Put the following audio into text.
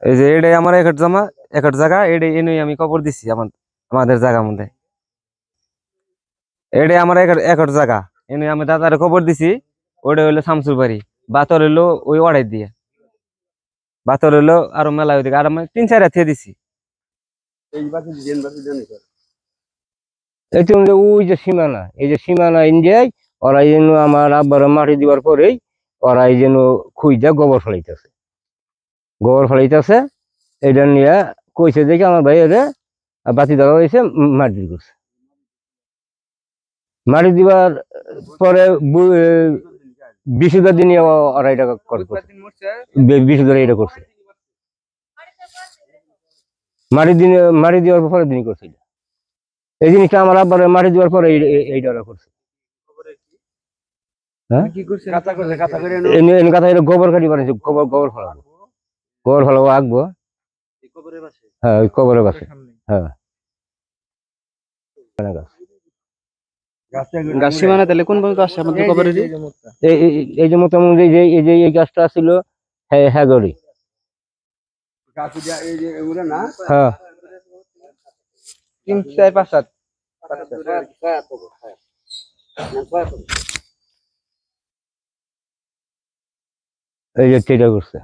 এই যে এটাই আমার একর জায়গা, এটাই এনেই আমি কবর দিছি আমাদের জায়গার মধ্যে। এটাই আমার একর জায়গা, এনে আমি দাদারে কবর দিছি। ওটা হইলো শামসুর বাড়ি, বাতর হইলো ওই ওয়াড়াই দিয়ে, বাতর হইলো আরো মেলা ওইদিকে, আর আমি 3-4 রাত দিছি। এই তো ওই যে সীমানা, এই যে সীমানা ইন্ডিয়ায় ওরা এই জন্য আমার আব্বার মাটি দিবার পরেই ওরা এই জন্য খুঁজতে গোবর ফেলাইতেছে। এটা নিয়ে কইছে দেখে আমার ভাই ওরে বাতি ধরা হয়েছে, মাটি করছে। মাটি দিবার পরে 20 দিন ওরা এটা করছে, 20 এটা করছে। মাটি দেওয়ার পরের দিনই করছে। এই জিনিসটা আমার আব্বার মাটি দেওয়ার পরে এইটা ওরা করছে। হ্যাঁ, গোবর কাটি বানাইছে, গোবর ফেলাবো আঁকবো। হ্যাঁ, ওই কবরের পাশে। হ্যাঁ, গাছ সীমানা তাহলে কোন পর্যন্ত আসছে আমাদের কবরের? এই যে মোটামুটি এই গাছটা ছিল, হ্যাঁ গড়ি। হ্যাঁ, 3, 4, 5, 7 এই যে এটা করছে।